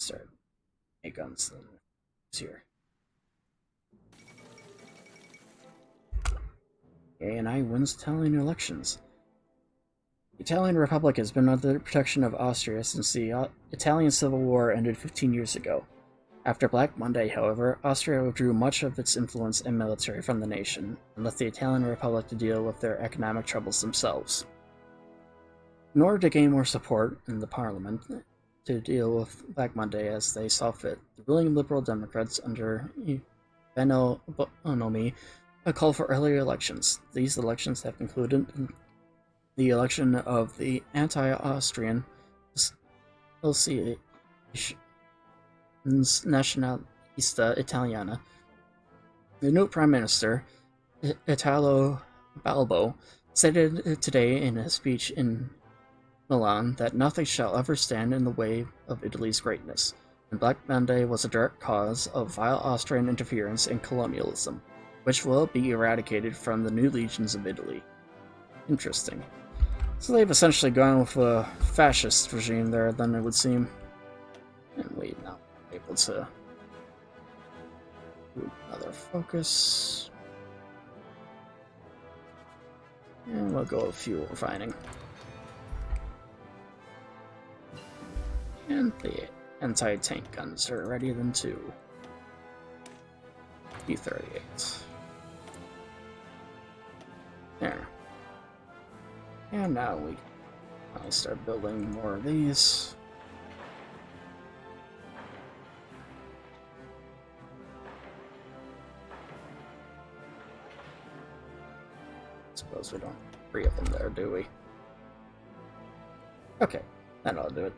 start a guns then here. ANI wins Italian elections. The Italian Republic has been under the protection of Austria since the Italian Civil War ended 15 years ago. After Black Monday, however, Austria withdrew much of its influence and military from the nation, and left the Italian Republic to deal with their economic troubles themselves. In order to gain more support in the parliament to deal with Black Monday as they saw fit, the ruling Liberal Democrats under Benno Bonomi called for earlier elections. These elections have included the election of the anti-Austrian Associazione Nacionalista Italiana. The new Prime Minister, Italo Balbo, stated today in a speech in Milan that nothing shall ever stand in the way of Italy's greatness, and Black Monday was a direct cause of vile Austrian interference and colonialism, which will be eradicated from the new legions of Italy. Interesting. So they've essentially gone with a fascist regime there, then it would seem. And we're not able to do another focus. And we'll go with fuel refining. And the anti-tank guns are ready then too. B-38. There. And now I'll start building more of these. Suppose we don't have 3 of them there, do we? Okay, that'll do it.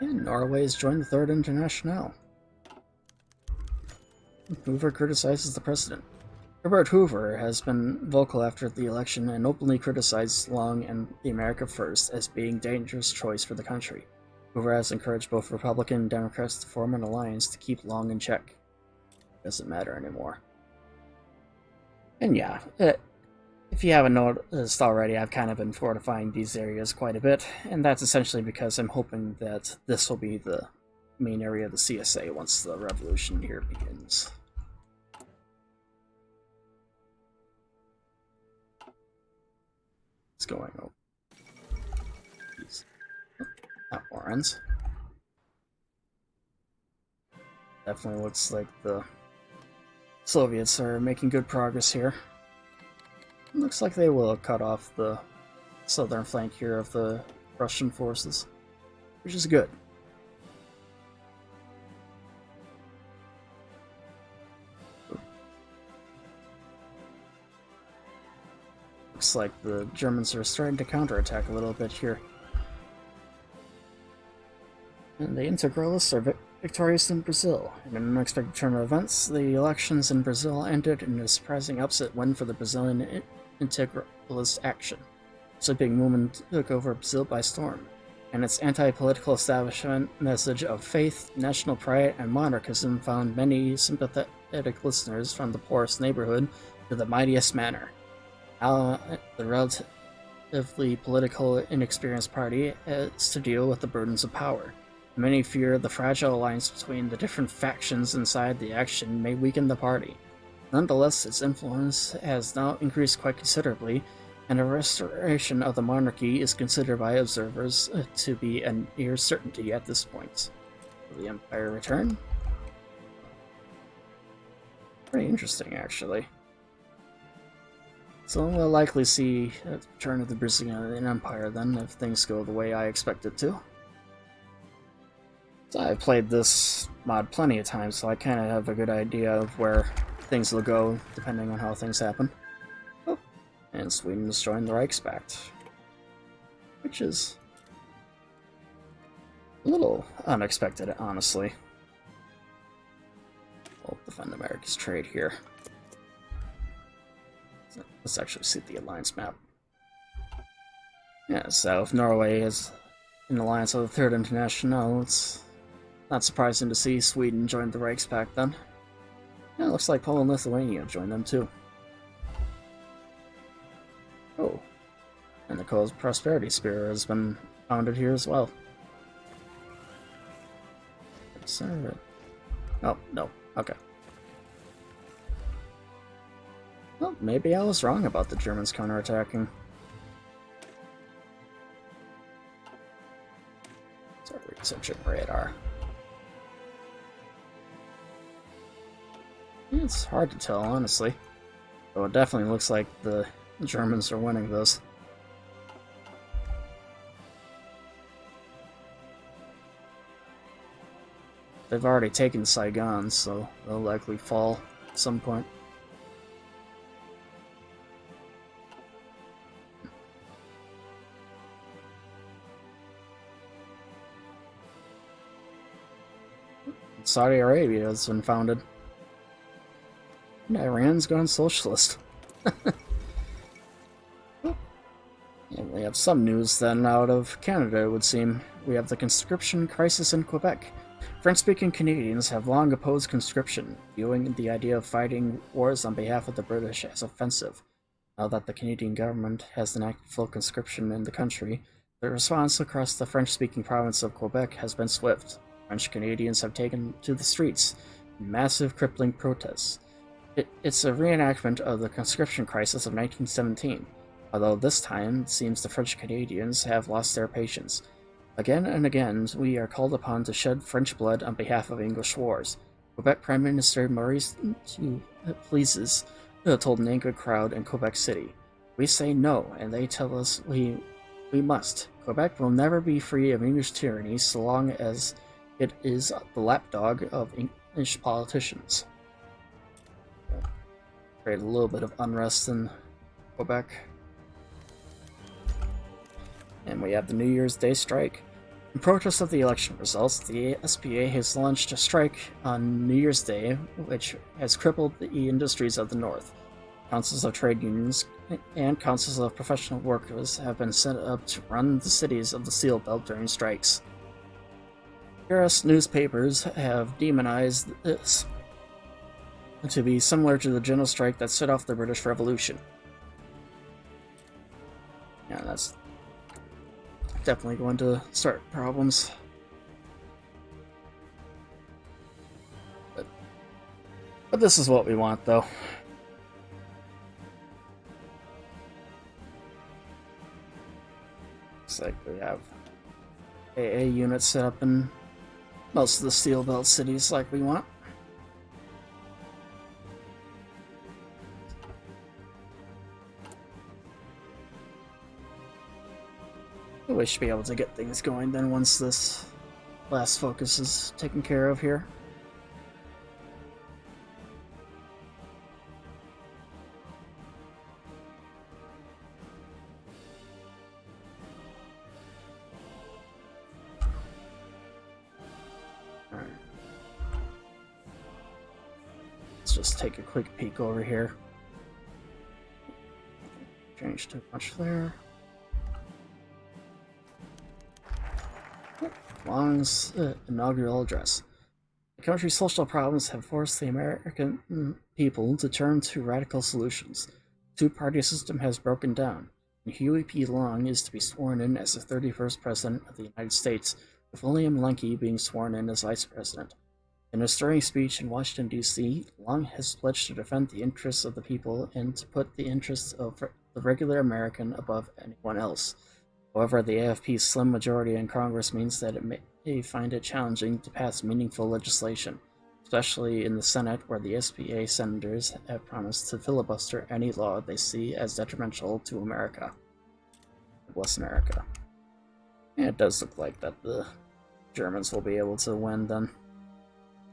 And Norway has joined the Third International. Hoover criticizes the president. Herbert Hoover has been vocal after the election and openly criticized Long and the America First as being a dangerous choice for the country. Hoover has encouraged both Republican and Democrats to form an alliance to keep Long in check. Doesn't matter anymore. And yeah, if you haven't noticed already, I've kind of been fortifying these areas quite a bit, and that's essentially because I'm hoping that this will be the main area of the CSA once the revolution here begins. It's going over. Not Warrens. Definitely looks like the Soviets are making good progress here. Looks like they will cut off the southern flank here of the Russian forces, which is good. Looks like the Germans are starting to counterattack a little bit here. And the Integralists are victorious in Brazil. In an unexpected turn of events, the elections in Brazil ended in a surprising upset win for the Brazilian Integralist Action. The sweeping movement took over Brazil by storm, and its anti-political establishment message of faith, national pride, and monarchism found many sympathetic listeners from the poorest neighborhood to the mightiest manor. Now, the relatively political inexperienced party has to deal with the burdens of power. Many fear the fragile alliance between the different factions inside the action may weaken the party. Nonetheless, its influence has now increased quite considerably, and a restoration of the monarchy is considered by observers to be a near certainty at this point. Will the Empire return? Pretty interesting, actually. So we'll likely see a return of the Brazilian Empire then, if things go the way I expect it to. So I've played this mod plenty of times, so I kind of have a good idea of where things will go, depending on how things happen. Oh, and Sweden has joined the Reichspakt, which is a little unexpected, honestly. We'll defend America's trade here. Let's actually see the alliance map. Yeah, so if Norway is in alliance with the Third International, it's not surprising to see Sweden join the Reichspakt then. Yeah, it looks like Poland and Lithuania joined them too. Oh, and the Coast Prosperity Spear has been founded here as well. Sir. Oh, no. Okay. Well, maybe I was wrong about the Germans counterattacking. Start researching radar. It's hard to tell, honestly. Though it definitely looks like the Germans are winning this. They've already taken Saigon, so they'll likely fall at some point. Saudi Arabia has been founded. And Iran's gone socialist. And we have some news then out of Canada, it would seem. We have the conscription crisis in Quebec. French-speaking Canadians have long opposed conscription, viewing the idea of fighting wars on behalf of the British as offensive. Now that the Canadian government has enacted full conscription in the country, the response across the French-speaking province of Quebec has been swift. French Canadians have taken to the streets in massive, crippling protests. It's a reenactment of the conscription crisis of 1917, although this time it seems the French Canadians have lost their patience. Again and again, we are called upon to shed French blood on behalf of English wars. Quebec Prime Minister Maurice Pleases told an angry crowd in Quebec City. We say no, and they tell us we must. Quebec will never be free of English tyranny so long as it is the lapdog of English politicians. Create a little bit of unrest in Quebec. And we have the New Year's Day strike. In protest of the election results, the SPA has launched a strike on New Year's Day, which has crippled the industries of the North. Councils of trade unions and councils of professional workers have been set up to run the cities of the Seal Belt during strikes. US newspapers have demonized this to be similar to the general strike that set off the British Revolution. Yeah, that's definitely going to start problems. But this is what we want, though. Looks like we have AA units set up in most of the Steel Belt cities like we want. We should be able to get things going then once this last focus is taken care of here. Alright. Let's just take a quick peek over here. Change too much there. Long's inaugural address. The country's social problems have forced the American people to turn to radical solutions. The two-party system has broken down, and Huey P. Long is to be sworn in as the 31st President of the United States, with William Lenke being sworn in as Vice President. In a stirring speech in Washington, D.C., Long has pledged to defend the interests of the people and to put the interests of the regular American above anyone else. However, the AFP's slim majority in Congress means that it may find it challenging to pass meaningful legislation, especially in the Senate, where the SPA senators have promised to filibuster any law they see as detrimental to America. Bless America. And it does look like that the Germans will be able to win then.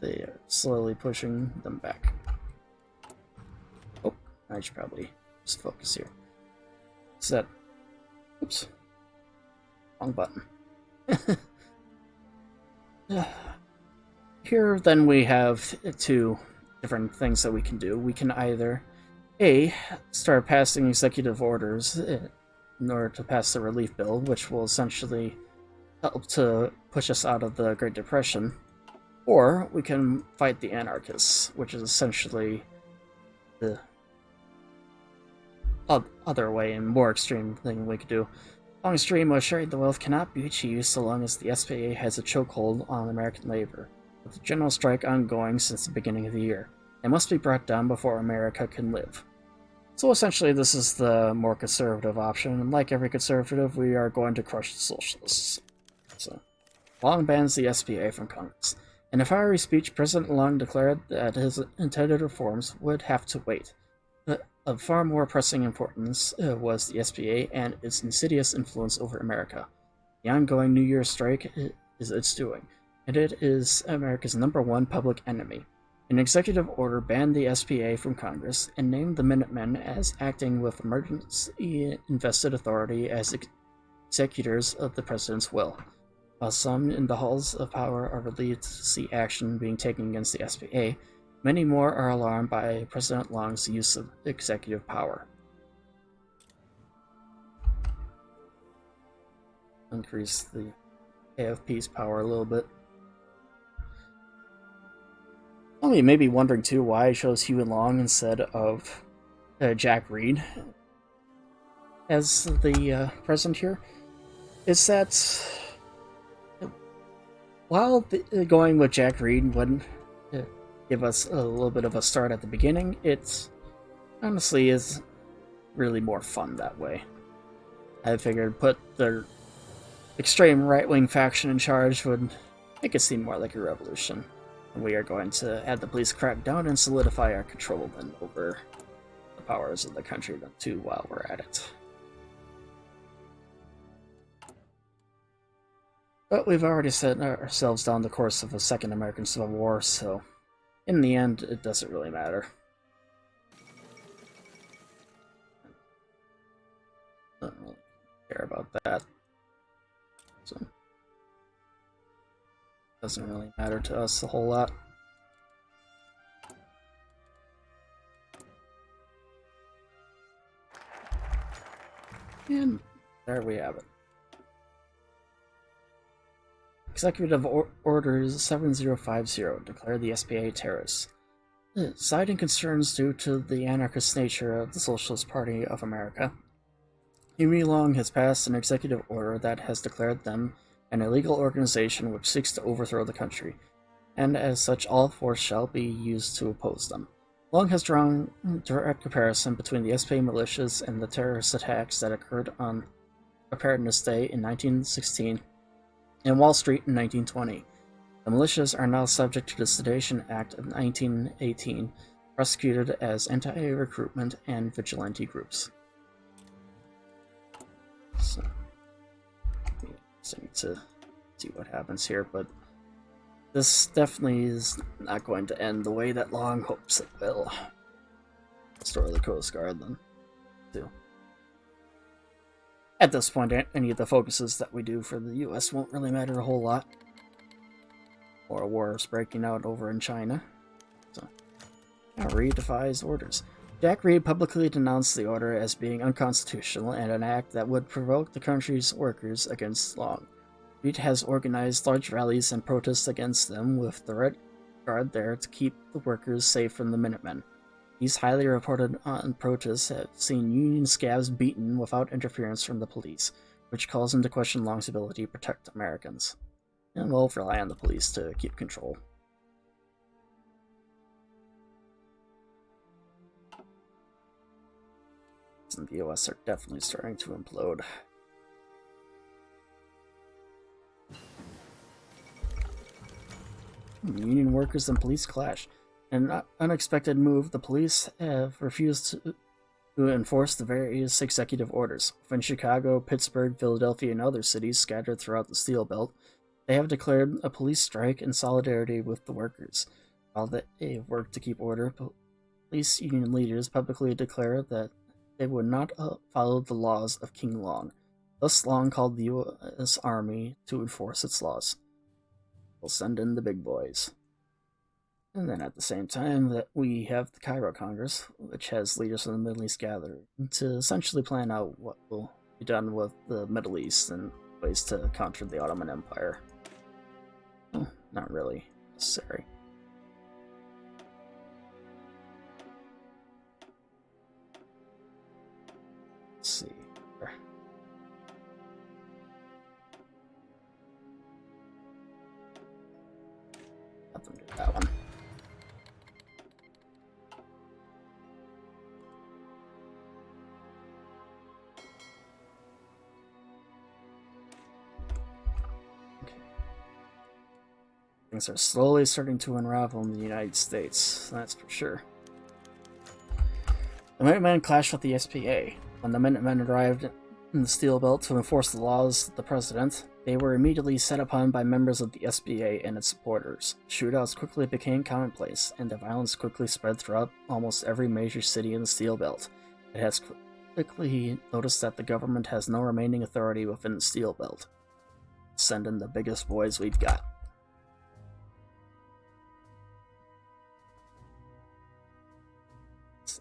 They are slowly pushing them back. Oh, I should probably just focus here. Is that... Oops. Wrong button. Here, then, we have two different things that we can do. We can either, A, start passing executive orders in order to pass the relief bill, which will essentially help to push us out of the Great Depression, or we can fight the anarchists, which is essentially the other way and more extreme thing we could do. Long's dream of sharing the wealth cannot be achieved so long as the SPA has a chokehold on American labor. with the general strike ongoing since the beginning of the year. They must be brought down before America can live. So essentially, this is the more conservative option, and like every conservative, we are going to crush the socialists. So, Long bans the SPA from Congress. In a fiery speech, President Long declared that his intended reforms would have to wait. But of far more pressing importance was the SPA and its insidious influence over America. The ongoing New Year's strike is its doing, and it is America's #1 public enemy. An executive order banned the SPA from Congress and named the Minutemen as acting with emergency invested authority as executors of the president's will. While some in the halls of power are relieved to see action being taken against the SPA, many more are alarmed by President Long's use of executive power. Increase the AFP's power a little bit. Well, you may be wondering too why I chose Huey Long instead of Jack Reed as the president here. Is that while going with Jack Reed would give us a little bit of a start at the beginning, it honestly is really more fun that way. I figured put the extreme right-wing faction in charge would make it seem more like a revolution. And we are going to have the police crack down and solidify our control then over the powers of the country then too while we're at it. But we've already set ourselves down the course of a second American Civil War, so in the end, it doesn't really matter. Don't really care about that. So, doesn't really matter to us a whole lot. And there we have it. Executive Order 7050 declared the SPA terrorists. Citing concerns due to the anarchist nature of the Socialist Party of America, Huey Long has passed an executive order that has declared them an illegal organization which seeks to overthrow the country, and as such all force shall be used to oppose them. Long has drawn direct comparison between the SPA militias and the terrorist attacks that occurred on Preparedness Day in 1916 and Wall Street in 1920. The militias are now subject to the Sedition Act of 1918, prosecuted as anti-recruitment and vigilante groups. So, interesting to see what happens here, but this definitely is not going to end the way that Long hopes it will. Restore the Coast Guard, then, too. At this point, any of the focuses that we do for the US won't really matter a whole lot. Or wars breaking out over in China. So, now Reed defies orders. Jack Reed publicly denounced the order as being unconstitutional and an act that would provoke the country's workers against Long. Reed has organized large rallies and protests against them, with the Red Guard there to keep the workers safe from the Minutemen. These highly reported protests have seen Union scabs beaten without interference from the police, which calls into question Long's ability to protect Americans. And we'll rely on the police to keep control. And the US are definitely starting to implode. Union workers and police clash. In an unexpected move, the police have refused to enforce the various executive orders. In Chicago, Pittsburgh, Philadelphia, and other cities scattered throughout the Steel Belt, they have declared a police strike in solidarity with the workers. While they work to keep order, police union leaders publicly declare that they would not follow the laws of King Long. Thus, Long called the U.S. Army to enforce its laws. We'll send in the big boys. And then at the same time, that we have the Cairo Congress, which has leaders from the Middle East gathered to essentially plan out what will be done with the Middle East and ways to counter the Ottoman Empire. Well, not really necessary. Let's see. Let them do that one. Things are slowly starting to unravel in the United States, that's for sure. The Minutemen clashed with the SPA. When the Minutemen arrived in the Steel Belt to enforce the laws of the president, they were immediately set upon by members of the SPA and its supporters. Shootouts quickly became commonplace, and the violence quickly spread throughout almost every major city in the Steel Belt. It has quickly noticed that the government has no remaining authority within the Steel Belt. Send in the biggest boys we've got.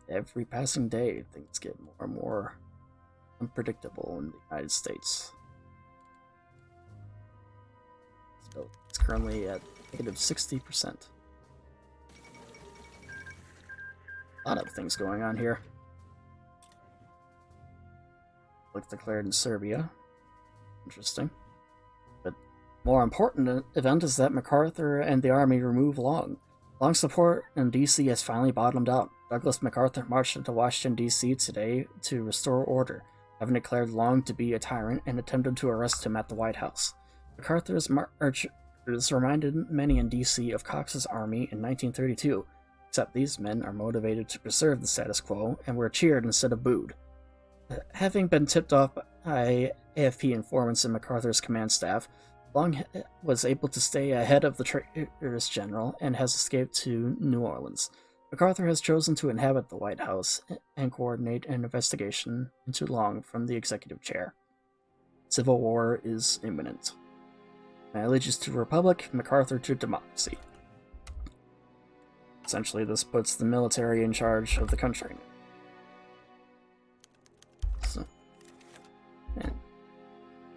Every passing day, things get more and more unpredictable in the United States. So it's currently at negative 60%. A lot of things going on here. Like declared in Serbia. Interesting. But more important event is that MacArthur and the army remove Long. Long's support in DC has finally bottomed out. Douglas MacArthur marched into Washington, D.C. today to restore order, having declared Long to be a tyrant and attempted to arrest him at the White House. MacArthur's march reminded many in D.C. of Cox's army in 1932, except these men are motivated to preserve the status quo and were cheered instead of booed. Having been tipped off by AFP informants in MacArthur's command staff, Long was able to stay ahead of the traitorous general and has escaped to New Orleans. MacArthur has chosen to inhabit the White House and coordinate an investigation into Long from the executive chair. Civil war is imminent. My allegiance to Republic, MacArthur to democracy. Essentially, this puts the military in charge of the country. So,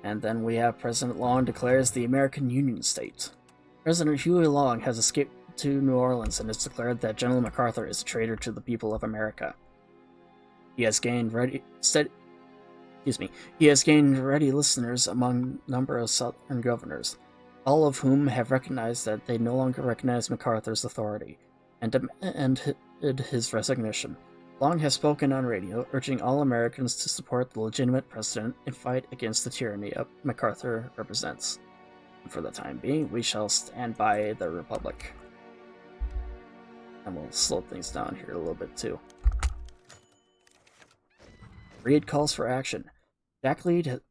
and then we have President Long declares the American Union State. President Huey Long has escaped to New Orleans and has declared that General MacArthur is a traitor to the people of America. He has gained ready listeners among a number of Southern governors, all of whom have recognized that they no longer recognize MacArthur's authority and demanded his resignation. Long has spoken on radio, urging all Americans to support the legitimate president and fight against the tyranny MacArthur represents. And for the time being, we shall stand by the Republic. And we'll slow things down here a little bit too. Reed calls for action. Jack Reed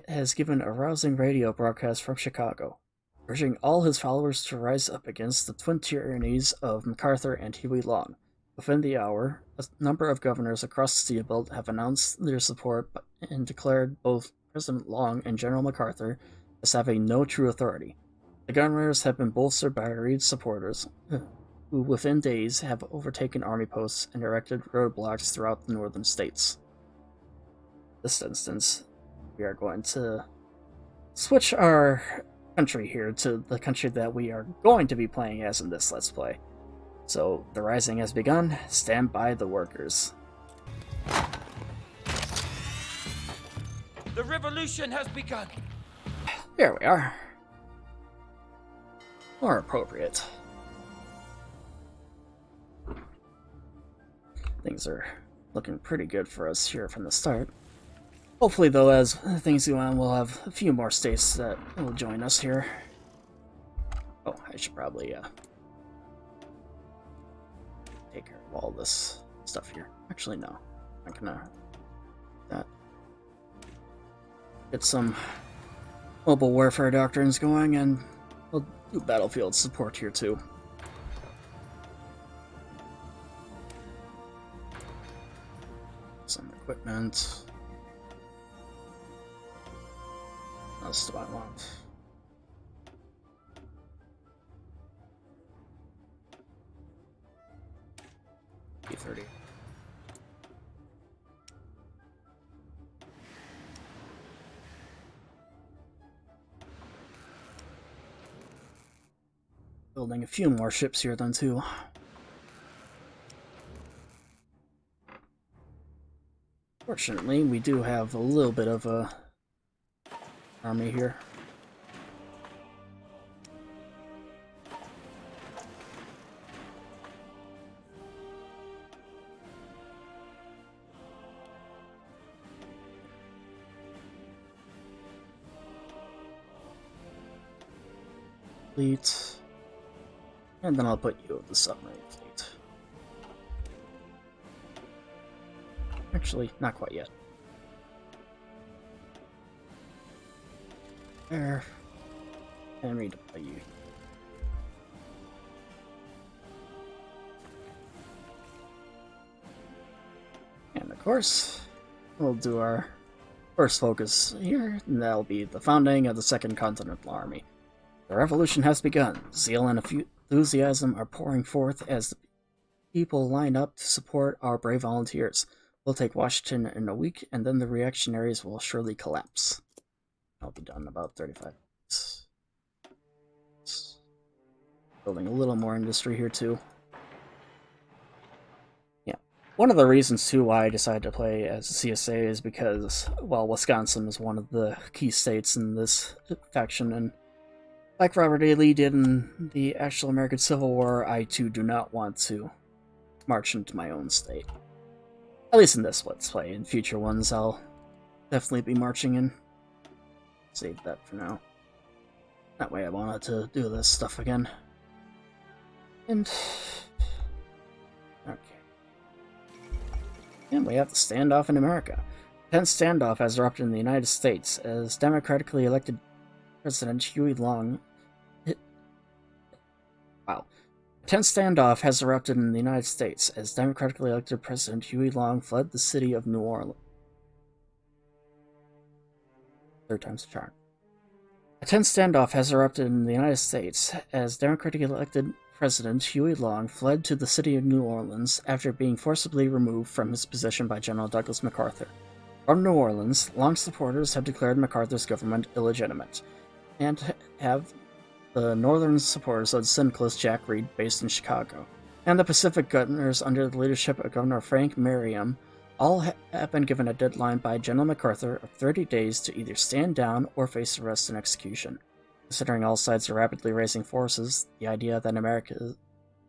has given a rousing radio broadcast from Chicago, urging all his followers to rise up against the twin tyrannies of MacArthur and Huey Long. Within the hour, a number of governors across the Steel Belt have announced their support and declared both President Long and General MacArthur as having no true authority. The governors have been bolstered by Reed's supporters, who within days have overtaken army posts and erected roadblocks throughout the northern states. In this instance, we are going to switch our country here to the country that we are going to be playing as in this Let's Play. So, the rising has begun. Stand by the workers. The revolution has begun. Here we are. More appropriate. Things are looking pretty good for us here from the start. Hopefully, though, as things go on, we'll have a few more states that will join us here. Oh, I should probably take care of all this stuff here. Actually, no. I'm gonna that. Get some mobile warfare doctrines going, and we'll do battlefield support here too. Some equipment. What else do I want? P30. Building a few more ships here then too. Fortunately, we do have a little bit of a army here. fleet. And then I'll put you with the submarine fleet. Actually, not quite yet. There. And redeploy you. And of course, we'll do our first focus here, and that'll be the founding of the Second Continental Army. The revolution has begun. Zeal and enthusiasm are pouring forth as the people line up to support our brave volunteers. We'll take Washington in a week, and then the reactionaries will surely collapse. I'll be done in about 35 minutes. Building a little more industry here, too. Yeah. One of the reasons, too, why I decided to play as a CSA is because, well, Wisconsin is one of the key states in this faction, and like Robert A. Lee did in the actual American Civil War, I, too, do not want to march into my own state. At least in this Let's Play. In future ones, I'll definitely be marching in. Save that for now. That way I wanted to do this stuff again. And... okay. And we have the standoff in America. Tense standoff has erupted in the United States as democratically elected President Huey Long... wow. A tense standoff has erupted in the United States as democratically elected President Huey Long fled the city of New Orleans. Third time's the charm. A tense standoff has erupted in the United States as democratically elected President Huey Long fled to the city of New Orleans after being forcibly removed from his position by General Douglas MacArthur. From New Orleans, Long's supporters have declared MacArthur's government illegitimate, and have the northern supporters of the syndicalist Jack Reed based in Chicago, and the Pacific governors under the leadership of Governor Frank Merriam all have been given a deadline by General MacArthur of 30 days to either stand down or face arrest and execution. Considering all sides are rapidly raising forces, the idea that America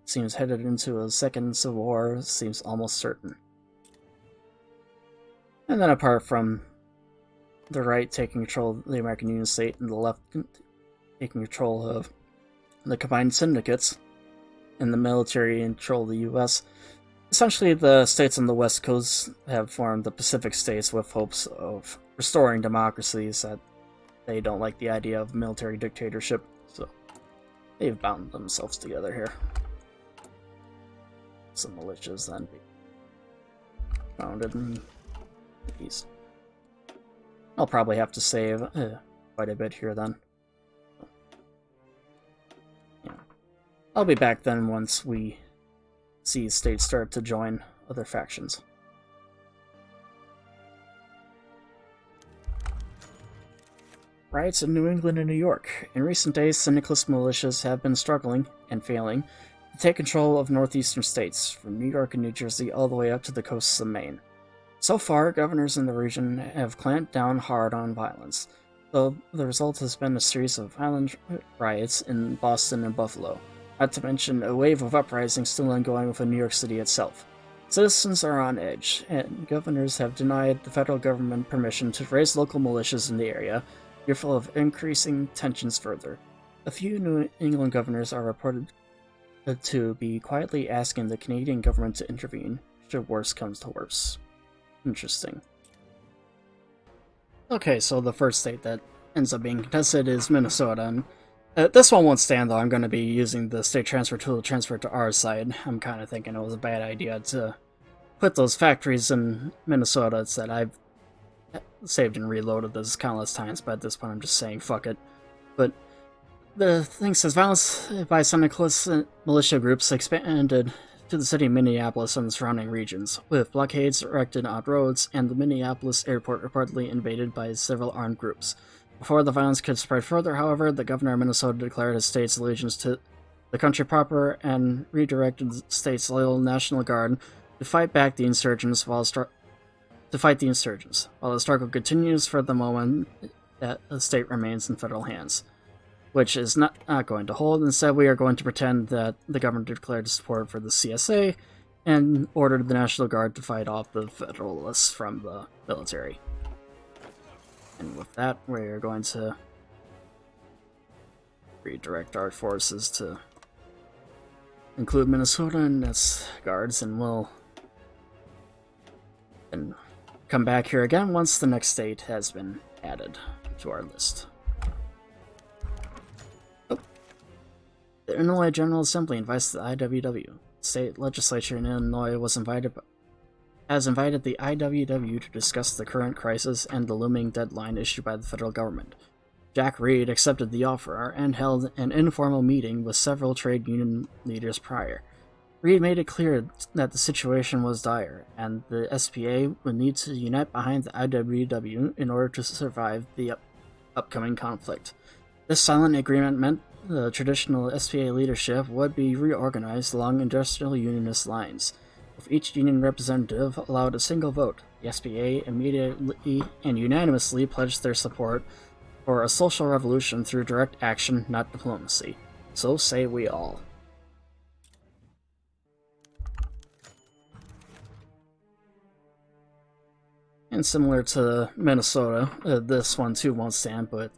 seems headed into a second civil war seems almost certain. And then apart from the right taking control of the American Union State and the left taking control of the combined syndicates and the military in control of the U.S., essentially the states on the West Coast have formed the Pacific states with hopes of restoring democracies that they don't like the idea of military dictatorship, so they've bound themselves together here. Some militias then be founded in the East. I'll probably have to save quite a bit here then. Yeah. I'll be back then once we see states start to join other factions. Riots in New England and New York. In recent days, syndicalist militias have been struggling, and failing, to take control of northeastern states, from New York and New Jersey all the way up to the coasts of Maine. So far, governors in the region have clamped down hard on violence, though the result has been a series of violent riots in Boston and Buffalo, not to mention a wave of uprisings still ongoing within New York City itself. Citizens are on edge, and governors have denied the federal government permission to raise local militias in the area, fearful of increasing tensions further. A few New England governors are reported to be quietly asking the Canadian government to intervene should worse comes to worse. Interesting. Okay, so the first state that ends up being contested is Minnesota, and this one won't stand though. I'm going to be using the state transfer tool to transfer to our side. I'm kind of thinking it was a bad idea to put those factories in Minnesota that I've saved and reloaded this countless times, but at this point I'm just saying fuck it. But the thing says violence by syndicalist militia groups expanded to the city of Minneapolis and the surrounding regions, with blockades erected on roads and the Minneapolis airport reportedly invaded by several armed groups. Before the violence could spread further, however, the governor of Minnesota declared his state's allegiance to the country proper and redirected the state's loyal National Guard to fight back the insurgents while the struggle continues for the moment that the state remains in federal hands, which is not going to hold. Instead, we are going to pretend that the government declared support for the CSA and ordered the National Guard to fight off the Federalists from the military. And with that, we're going to redirect our forces to include Minnesota in its guards, and we'll then come back here again once the next state has been added to our list. Oh. The Illinois General Assembly invites the IWW. State legislature in Illinois has invited the IWW to discuss the current crisis and the looming deadline issued by the federal government. Jack Reed accepted the offer and held an informal meeting with several trade union leaders prior. Reed made it clear that the situation was dire, and the SPA would need to unite behind the IWW in order to survive the upcoming conflict. This silent agreement meant the traditional SPA leadership would be reorganized along industrial unionist lines, with each union representative allowed a single vote. The SPA immediately and unanimously pledged their support for a social revolution through direct action, not diplomacy. So say we all. And similar to Minnesota, this one too won't stand, but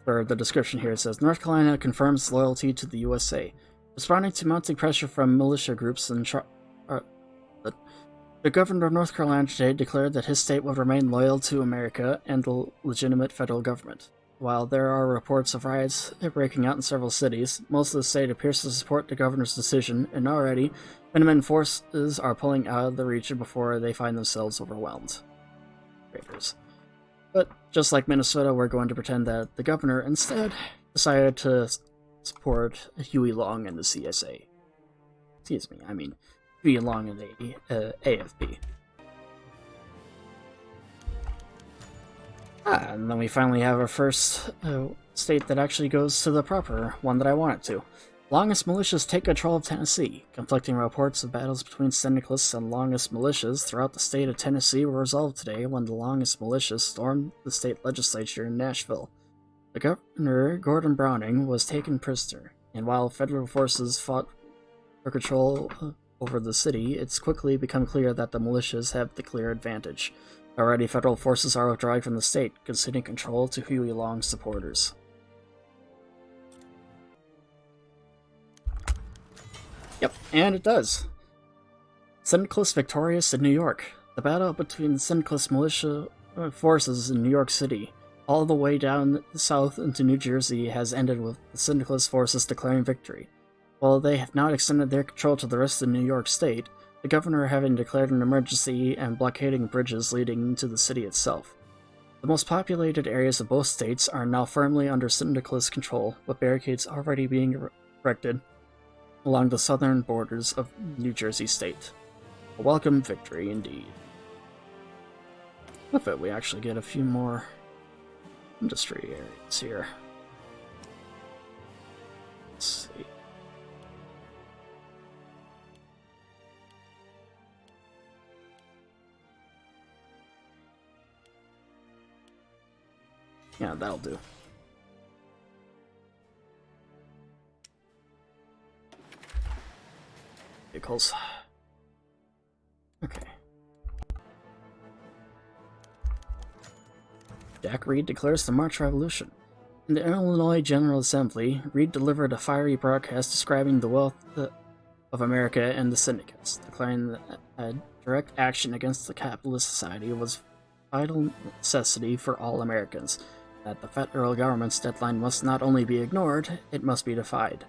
for the description here it says, North Carolina confirms loyalty to the USA. Responding to mounting pressure from militia groups and the governor of North Carolina today declared that his state will remain loyal to America and the legitimate federal government. While there are reports of riots breaking out in several cities, most of the state appears to support the governor's decision, and already, Minutemen forces are pulling out of the region before they find themselves overwhelmed. Raiders. But just like Minnesota, we're going to pretend that the governor instead decided to support Huey Long and the CSA. Excuse me, I mean Huey Long and the AFP. And then we finally have our first state that actually goes to the proper one that I want it to. Longest militias take control of Tennessee. Conflicting reports of battles between syndicalists and Longest militias throughout the state of Tennessee were resolved today when the Longest militias stormed the state legislature in Nashville. The governor, Gordon Browning, was taken prisoner, and while federal forces fought for control over the city, it's quickly become clear that the militias have the clear advantage. Already, federal forces are withdrawing from the state, conceding control to Huey Long's supporters. Yep, and it does. Syndicalists victorious in New York. The battle between Syndicalist militia forces in New York City, all the way down south into New Jersey, has ended with the Syndicalist forces declaring victory. While they have not extended their control to the rest of New York State, the governor having declared an emergency and blockading bridges leading to the city itself. The most populated areas of both states are now firmly under Syndicalist control, with barricades already being erected along the southern borders of New Jersey State. A welcome victory indeed. With it, we actually get a few more industry areas here. Let's see. Yeah, that'll do. Vehicles. Okay. Jack Reed declares the March Revolution. In the Illinois General Assembly, Reed delivered a fiery broadcast describing the wealth of America and the syndicates, declaring that direct action against the capitalist society was a vital necessity for all Americans, that the federal government's deadline must not only be ignored, it must be defied.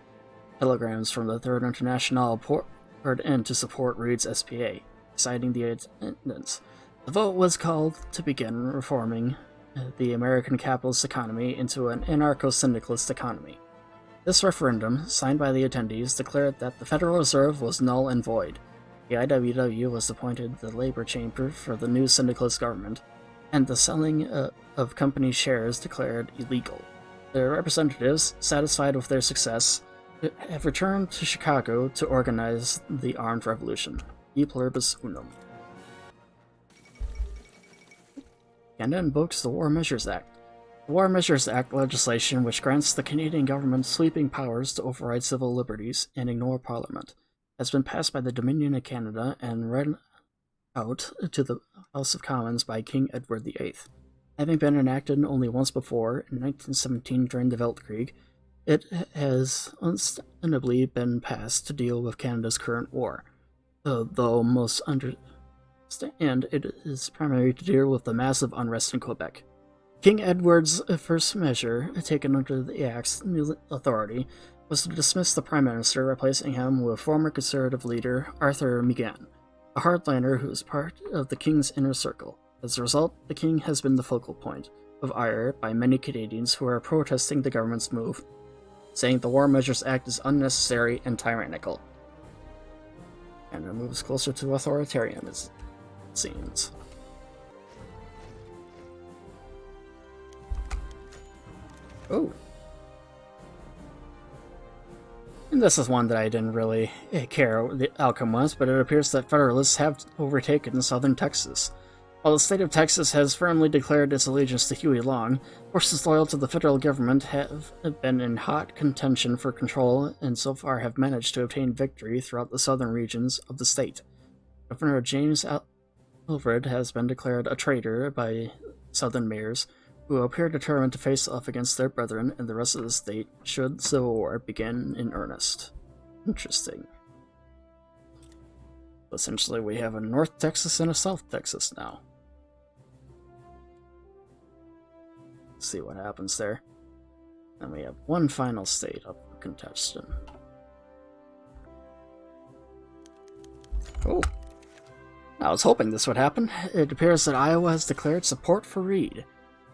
Telegrams from the Third International poured in to support Reed's SPA, citing the attendance. The vote was called to begin reforming the American capitalist economy into an anarcho-syndicalist economy. This referendum, signed by the attendees, declared that the Federal Reserve was null and void. The IWW was appointed the labor chamber for the new syndicalist government, and the selling of company shares declared illegal. Their representatives, satisfied with their success, have returned to Chicago to organize the armed revolution. E pluribus unum. Canada invokes the War Measures Act. The War Measures Act legislation, which grants the Canadian government sweeping powers to override civil liberties and ignore Parliament, has been passed by the Dominion of Canada and read out to the House of Commons by King Edward VIII. Having been enacted only once before, in 1917 during the Weltkrieg, It has ostensibly been passed to deal with Canada's current war, though most understand it is primarily to deal with the massive unrest in Quebec. King Edward's first measure, taken under the Act's new authority, was to dismiss the Prime Minister, replacing him with former Conservative leader Arthur McGann, a hardliner who is part of the King's inner circle. As a result, the King has been the focal point of ire by many Canadians who are protesting the government's move, saying the War Measures Act is unnecessary and tyrannical. And it moves closer to authoritarian, it seems. Oh. And this is one that I didn't really care what the outcome was, but it appears that Federalists have overtaken southern Texas. While the state of Texas has firmly declared its allegiance to Huey Long, forces loyal to the federal government have been in hot contention for control and so far have managed to obtain victory throughout the southern regions of the state. Governor James Alfred has been declared a traitor by southern mayors, who appear determined to face off against their brethren in the rest of the state should civil war begin in earnest. Interesting. Essentially, we have a North Texas and a South Texas now. Let's see what happens there. And we have one final state up for contention. Oh. I was hoping this would happen. It appears that Iowa has declared support for Reed.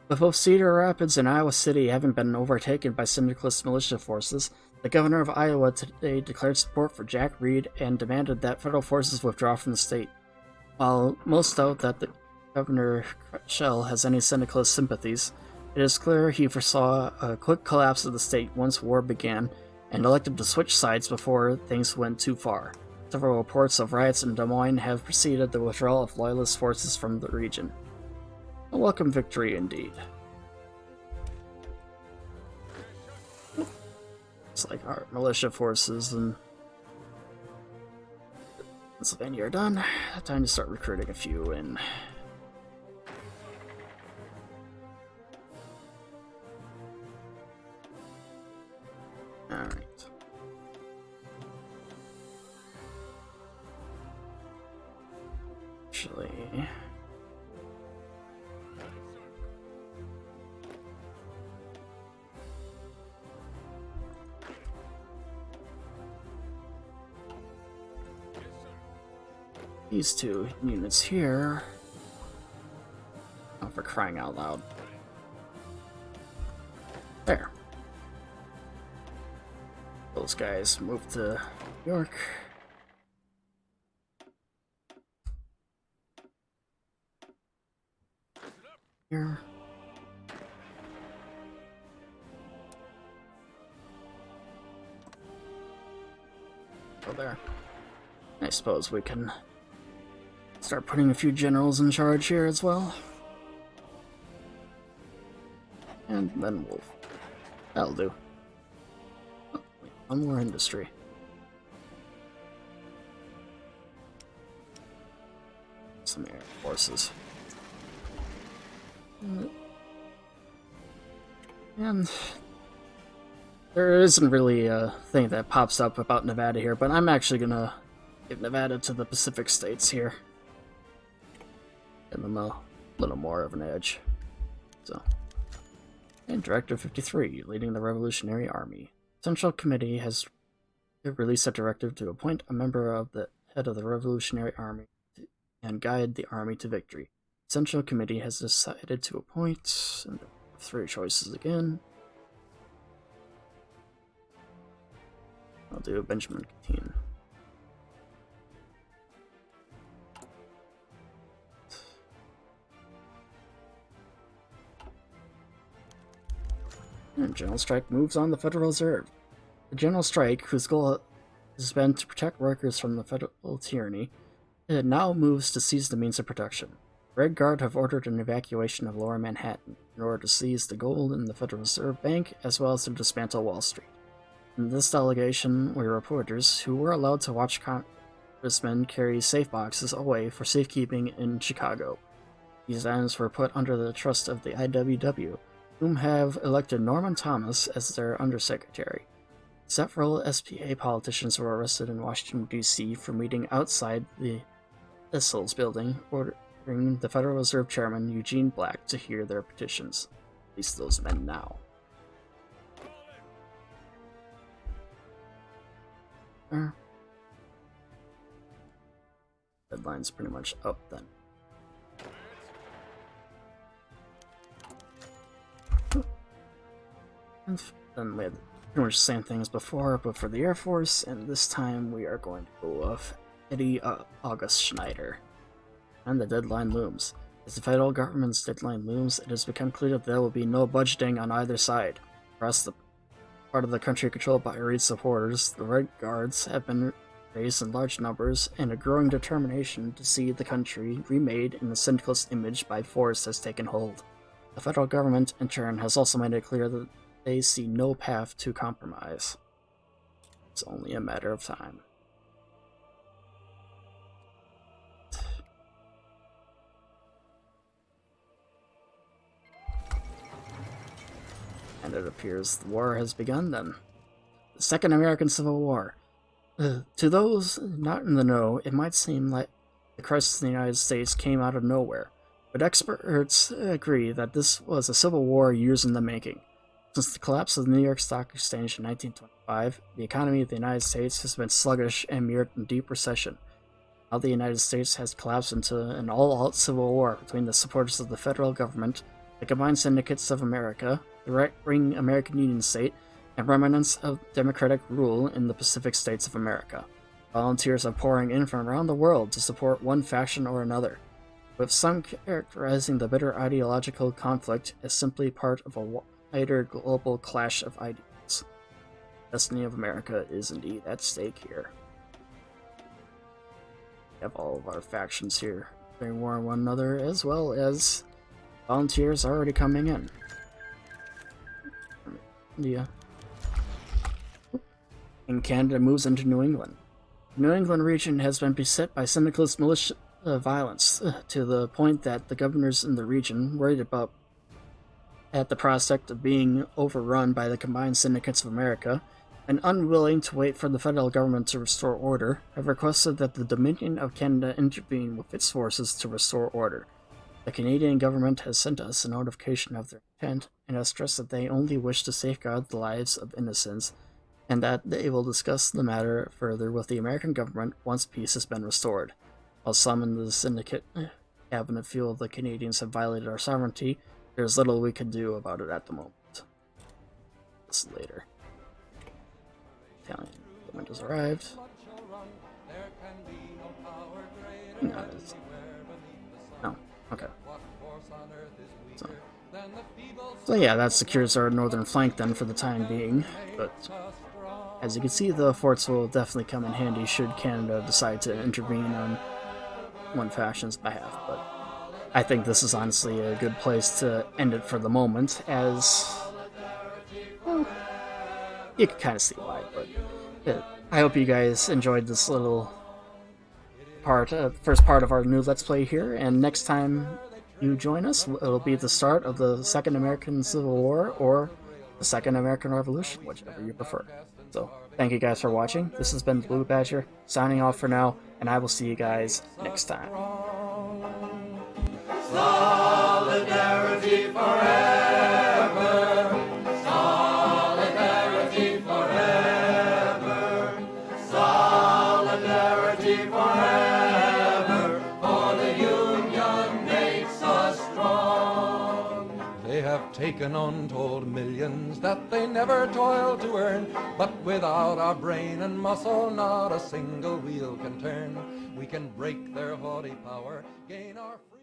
With both Cedar Rapids and Iowa City having been overtaken by syndicalist militia forces, the governor of Iowa today declared support for Jack Reed and demanded that federal forces withdraw from the state. While most doubt that the Governor Shell has any syndicalist sympathies, it is clear he foresaw a quick collapse of the state once war began and elected to switch sides before things went too far. Several reports of riots in Des Moines have preceded the withdrawal of loyalist forces from the region. A welcome victory indeed. It's like our militia forces in Pennsylvania are done. Time to start recruiting a few in. Alright. Actually. These two units here. Oh, for crying out loud. There. Those guys move to New York. Here. Go there. I suppose we can start putting a few generals in charge here as well. And then we'll... that'll do. Oh, wait, one more industry. Some air forces. And there isn't really a thing that pops up about Nevada here, but I'm actually gonna give Nevada to the Pacific states here. Give them a little more of an edge. So, and Director 53, leading the Revolutionary Army. Central Committee has released a directive to appoint a member of the head of the Revolutionary Army and guide the army to victory. Central Committee has decided to appoint, and three choices again. I'll do Benjamin Katine. And General Strike moves on the Federal Reserve. The General Strike, whose goal has been to protect workers from the federal tyranny, it now moves to seize the means of production. Red Guard have ordered an evacuation of Lower Manhattan in order to seize the gold in the Federal Reserve Bank as well as to dismantle Wall Street. In this delegation were reporters who were allowed to watch congressmen carry safe boxes away for safekeeping in Chicago. These items were put under the trust of the IWW, whom have elected Norman Thomas as their undersecretary. Several SPA politicians were arrested in Washington, D.C. for meeting outside the Thistles building, ordering the Federal Reserve Chairman Eugene Black to hear their petitions. Release those men now. Deadline's pretty much up then. And then we had pretty much the same thing as before, but for the Air Force, and this time we are going to go off Eddie August Schneider. And the deadline looms. As the federal government's deadline looms, it has become clear that there will be no budgeting on either side. Across the part of the country controlled by Reed supporters, the Red Guards have been raised in large numbers, and a growing determination to see the country remade in the syndicalist image by force has taken hold. The federal government, in turn, has also made it clear that they see no path to compromise. It's only a matter of time. And it appears the war has begun then. The Second American Civil War. To those not in the know, it might seem like the crisis in the United States came out of nowhere, but experts agree that this was a civil war years in the making. Since the collapse of the New York Stock Exchange in 1925, the economy of the United States has been sluggish and mirrored in deep recession. Now the United States has collapsed into an all-out civil war between the supporters of the federal government, the combined syndicates of America, the right-wing American Union State, and remnants of democratic rule in the Pacific States of America. Volunteers are pouring in from around the world to support one faction or another, with some characterizing the bitter ideological conflict as simply part of a wider global clash of ideals. The destiny of America is indeed at stake here. We have all of our factions here fighting war on one another, as well as volunteers already coming in. India. And Canada moves into New England. The New England region has been beset by syndicalist militia violence, to the point that the governors in the region, worried at the prospect of being overrun by the combined syndicates of America, and unwilling to wait for the federal government to restore order, have requested that the Dominion of Canada intervene with its forces to restore order. The Canadian government has sent us a notification of their intent, and has stressed that they only wish to safeguard the lives of innocents, and that they will discuss the matter further with the American government once peace has been restored. While some in the syndicate cabinet feel the Canadians have violated our sovereignty, there is little we can do about it at the moment. This later. Italian government has arrived. No, okay. So yeah, that secures our northern flank then for the time being, but as you can see, the forts will definitely come in handy should Canada decide to intervene on one faction's behalf, but I think this is honestly a good place to end it for the moment, as, well, you can kind of see why, but I hope you guys enjoyed this little part, first part of our new Let's Play here, and next time you join us, it'll be the start of the Second American Civil War, or the Second American Revolution, whichever you prefer. So, thank you guys for watching. This has been Blue Badger, signing off for now, and I will see you guys next time. Solidarity forever! Solidarity forever! Solidarity forever! For the Union makes us strong. They have taken untold millions that they never toiled to earn, but without our brain and muscle, not a single wheel can turn. We can break their haughty power, gain our freedom.